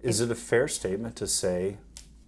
Is it a fair statement to say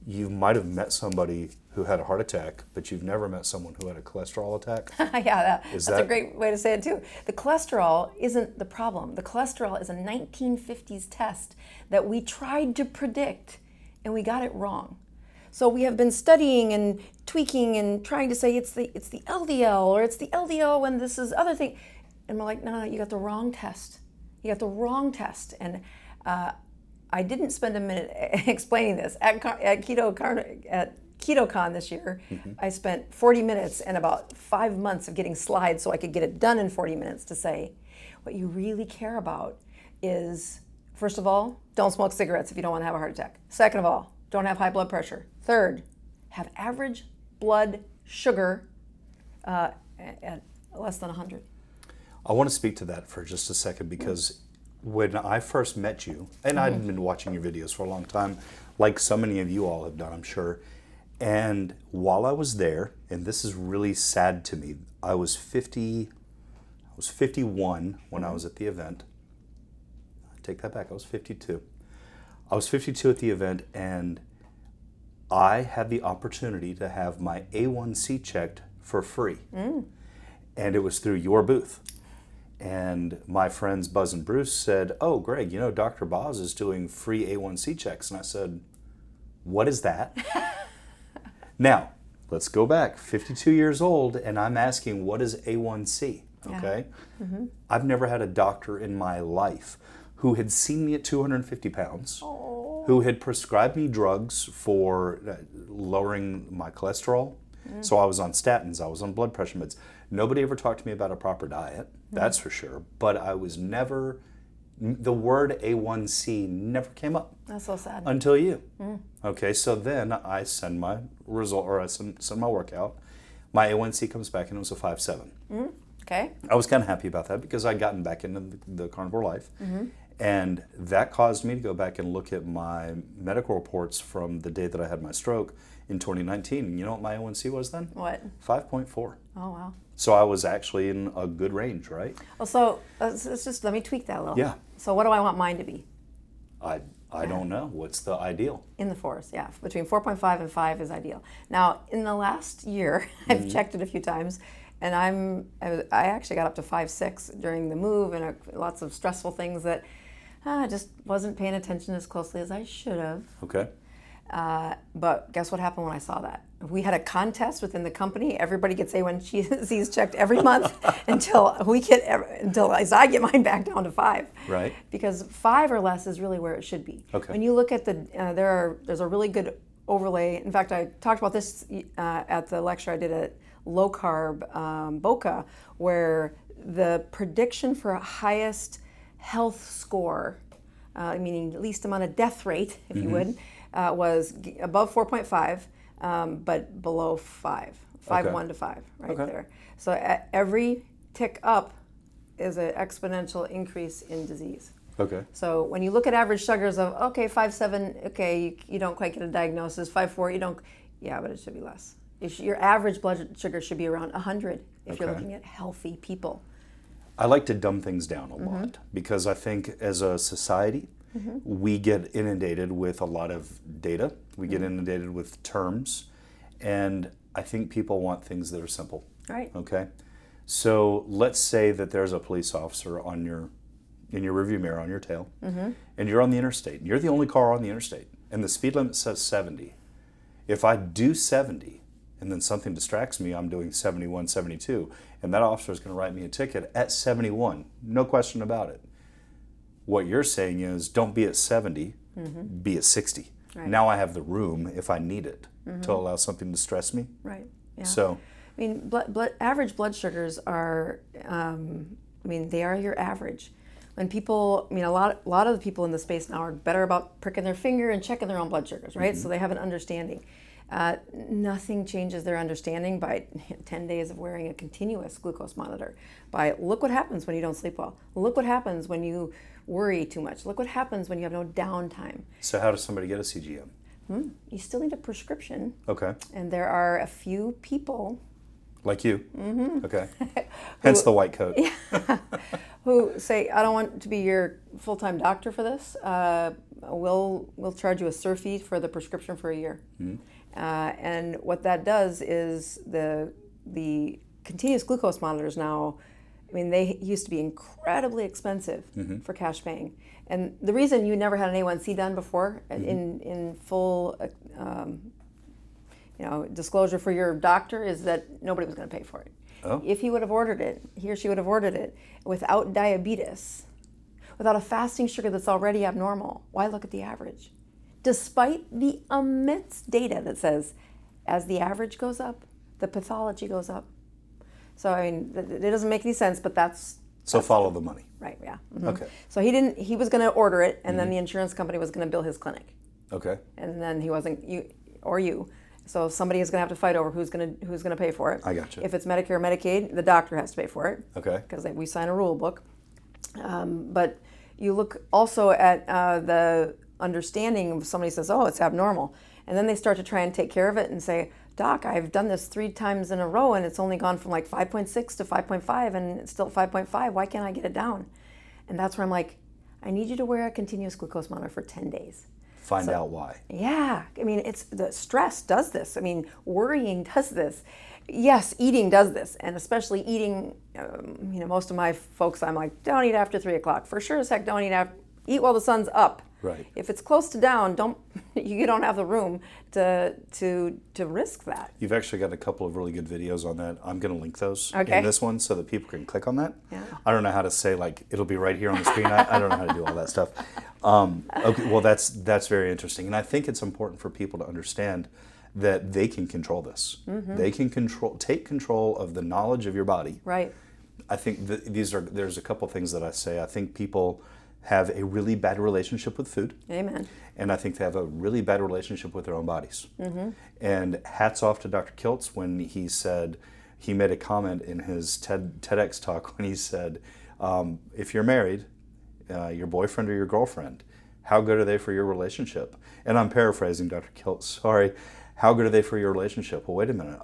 you might have met somebody who had a heart attack, but you've never met someone who had a cholesterol attack? Yeah, that's a great way to say it too. The cholesterol isn't the problem. The cholesterol is a 1950s test that we tried to predict and we got it wrong. So we have been studying and tweaking and trying to say it's the LDL or it's the LDL when this is other thing. And we're like, no, you got the wrong test. You got the wrong test. And I didn't spend a minute explaining this. At KetoCon this year, I spent 40 minutes and about 5 months of getting slides so I could get it done in 40 minutes to say, what you really care about is, first of all, don't smoke cigarettes if you don't want to have a heart attack. Second of all, don't have high blood pressure. Third, have average blood sugar at less than 100. I want to speak to that for just a second because when I first met you, and I'd been watching your videos for a long time, like so many of you all have done, I'm sure, and while I was there, and this is really sad to me, I was 51 when I was at the event. I take that back, I was 52. I was 52 at the event, and I had the opportunity to have my A1C checked for free. And it was through your booth. And my friends Buzz and Bruce said, oh, Greg, you know, Dr. Boz is doing free A1C checks. And I said, what is that? Now, let's go back, 52 years old, and I'm asking, what is A1C? Okay? Yeah. I've never had a doctor in my life who had seen me at 250 pounds, who had prescribed me drugs for lowering my cholesterol. So I was on statins, I was on blood pressure meds. Nobody ever talked to me about a proper diet, that's for sure. But I was never, the word A1C never came up. That's so sad. Until you. Okay, so then I send my result, or I send my workout. My A1C comes back and it was a 5.7. Okay. I was kind of happy about that because I'd gotten back into the carnivore life. And that caused me to go back and look at my medical reports from the day that I had my stroke in 2019. And you know what my A1C was then? What? 5.4. Oh, wow. So I was actually in a good range, right? Well, so let's just, let me tweak that a little. Yeah. So what do I want mine to be? I don't know. What's the ideal? In the fours, yeah. Between 4.5 and 5 is ideal. Now, in the last year, I've checked it a few times, and I actually got up to 5.6 during the move and lots of stressful things that I just wasn't paying attention as closely as I should have. Okay. But guess what happened when I saw that? We had a contest within the company. Everybody gets A1Cs checked every month until I get mine back down to 5. Right. Because 5 or less is really where it should be. Okay. When you look at there's a really good overlay. In fact, I talked about this at the lecture I did at Low Carb Boca, where the prediction for a highest health score, meaning least amount of death rate, if you would, was above 4.5, but below 5, 5.1 to 5, right there. So every tick up is an exponential increase in disease. Okay. So when you look at average sugars of, okay, 5.7, okay, you don't quite get a diagnosis, 5.4, you don't, yeah, but it should be less. Your average blood sugar should be around 100 if you're looking at healthy people. I like to dumb things down a lot because I think as a society, we get inundated with a lot of data. We get inundated with terms, and I think people want things that are simple. Right. Okay. So let's say that there's a police officer in your rearview mirror on your tail, and you're on the interstate, and you're the only car on the interstate, and the speed limit says 70. If I do 70, and then something distracts me, I'm doing 71, 72, and that officer is going to write me a ticket at 71, no question about it. What you're saying is don't be at 70, be at 60. Right. Now I have the room, if I need it, to allow something to stress me. Right, yeah. So, I mean, average blood sugars are, they are your average. When people, a lot of the people in the space now are better about pricking their finger and checking their own blood sugars, right? So they have an understanding. Nothing changes their understanding by 10 days of wearing a continuous glucose monitor. By look what happens when you don't sleep well. Look what happens when you worry too much. Look what happens when you have no downtime. So how does somebody get a CGM? You still need a prescription. Okay. And there are a few people. Like you? Okay. Hence the white coat. Yeah. Who say, I don't want to be your full-time doctor for this. we'll charge you a SIR fee for the prescription for a year. And what that does is the continuous glucose monitors now, I mean, they used to be incredibly expensive for cash paying. And the reason you never had an A1C done before, in full disclosure for your doctor, is that nobody was going to pay for it. Oh. If he would have ordered it, he or she would have ordered it without diabetes, without a fasting sugar that's already abnormal. Why look at the average? Despite the immense data that says as the average goes up, the pathology goes up. So I mean, it doesn't make any sense, but that's follow the money. right. Yeah. Okay. So he was going to order it, and then the insurance company was going to bill his clinic, Okay. and then he wasn't you. So somebody is going to have to fight over who's going to pay for it. I gotcha. If it's Medicare or Medicaid, the doctor has to pay for it. Okay. Because we sign a rule book. But you look also at the understanding of somebody says, oh, it's abnormal. And then they start to try and take care of it and say, Doc, I've done this 3 times in a row and it's only gone from like 5.6 to 5.5 and it's still 5.5. Why can't I get it down? And that's where I'm like, I need you to wear a continuous glucose monitor for 10 days. Find out why. Yeah, I mean, it's the stress does this. I mean, worrying does this. Yes, eating does this, and especially eating. Most of my folks, I'm like, don't eat after 3 o'clock. For sure as heck, don't eat while the sun's up. Right. If it's close to down, you don't have the room to risk that. You've actually got a couple of really good videos on that. I'm going to link those Okay. in this one so that people can click on that. Yeah. I don't know how to say, like, it'll be right here on the screen. I don't know how to do all that stuff. Okay, well, that's very interesting. And I think it's important for people to understand that they can control this. They can take control of the knowledge of your body. Right. I think there's a couple things that I say. I think people have a really bad relationship with food. Amen. And I think they have a really bad relationship with their own bodies. And hats off to Dr. Kiltz when he made a comment in his TEDx talk when he said, if you're married, your boyfriend or your girlfriend, how good are they for your relationship? And I'm paraphrasing Dr. Kiltz, sorry. How good are they for your relationship? Well, wait a minute,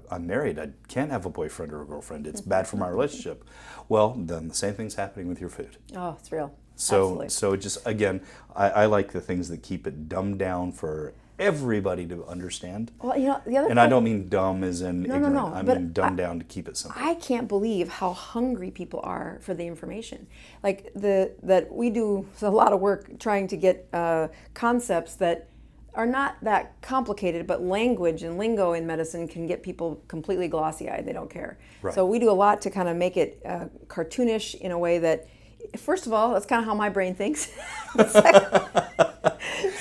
I'm married. I can't have a boyfriend or a girlfriend. It's bad for my relationship. Well, then the same thing's happening with your food. Oh, it's real. So Absolutely. just, again, I like the things that keep it dumbed down for everybody to understand. Well, the other And I don't mean dumb as in ignorant. no, I but mean dumbed down to keep it simple. I can't believe how hungry people are for the information. Like that we do a lot of work trying to get concepts that are not that complicated, but language and lingo in medicine can get people completely glossy-eyed. They don't care. Right. So we do a lot to kind of make it cartoonish in a way that, first of all, that's kind of how my brain thinks.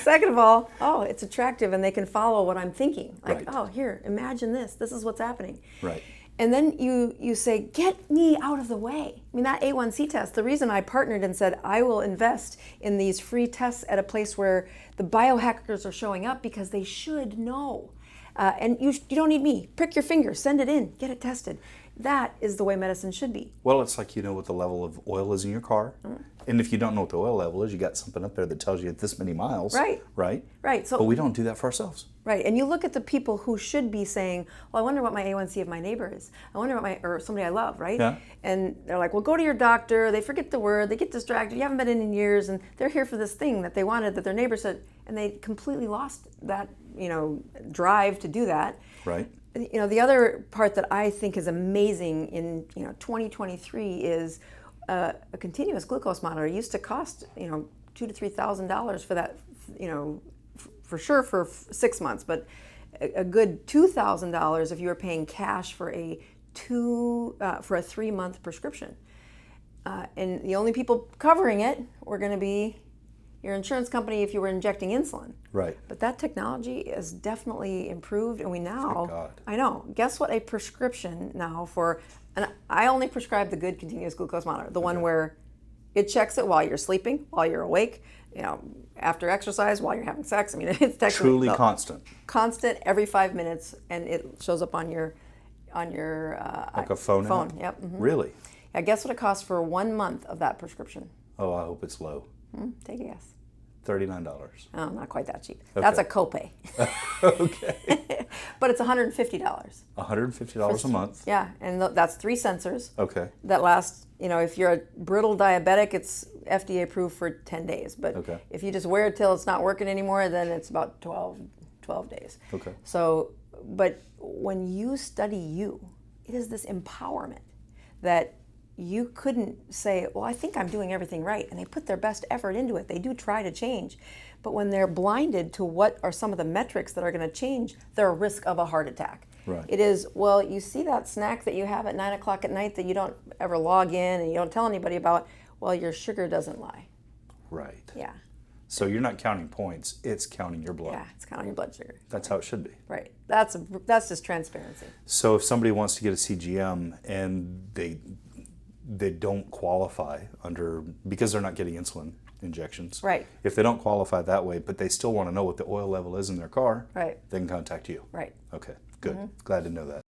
Second of all, it's attractive and they can follow what I'm thinking. Like, Right. here, imagine this. This is what's happening. Right. And then you say, get me out of the way. I mean, that A1C test, the reason I partnered and said, I will invest in these free tests at a place where the biohackers are showing up because they should know. And you don't need me. Prick your finger, send it in, get it tested. That is the way medicine should be. Well, it's like you know what the level of oil is in your car. And if you don't know what the oil level is, you got something up there that tells you at this many miles. Right. Right? Right. So But we don't do that for ourselves. Right, and you look at the people who should be saying, well, I wonder what my A1C of my neighbor is. I wonder what or somebody I love, right? Yeah. And they're like, well, go to your doctor. They forget the word. They get distracted. You haven't been in years, and they're here for this thing that they wanted that their neighbor said, and they completely lost that, drive to do that. Right. The other part that I think is amazing in 2023 is a continuous glucose monitor. It used to cost $2,000 to $3,000 for that, for sure for 6 months, but a good $2,000 if you were paying cash for a 3-month prescription. And the only people covering it were going to be your insurance company if you were injecting insulin. Right. But that technology is definitely improved, and we now, Thank God. I know, guess what a prescription now for, and I only prescribe the good continuous glucose monitor, the one where it checks it while you're sleeping, while you're awake, after exercise, while you're having sex. I mean, it's Truly constant. Constant every 5 minutes, and it shows up on your Like a phone app? Yep. Mhm. Really? Yeah, guess what it costs for 1 month of that prescription? Oh, I hope it's low. Take a guess. $39. Oh, not quite that cheap. Okay. That's a copay. Okay. But it's $150. $150 a month. Yeah, and that's 3 sensors. Okay. That last, if you're a brittle diabetic, it's FDA approved for 10 days. But Okay. if you just wear it till it's not working anymore, then it's about 12 days. Okay. So, but when you study you, it is this empowerment that you couldn't say, well, I think I'm doing everything right. And they put their best effort into it. They do try to change. But when they're blinded to what are some of the metrics that are going to change their risk of a heart attack. Right. It is, well, you see that snack that you have at 9 o'clock at night that you don't ever log in and you don't tell anybody about, well, your sugar doesn't lie. Right. Yeah. So you're not counting points, it's counting your blood. Yeah, it's counting your blood sugar. That's how it should be. Right. That's just transparency. So if somebody wants to get a CGM and they don't qualify under, because they're not getting insulin injections. Right. If they don't qualify that way, but they still want to know what the oil level is in their car, Right. they can contact you. Right. Okay, good. Glad to know that.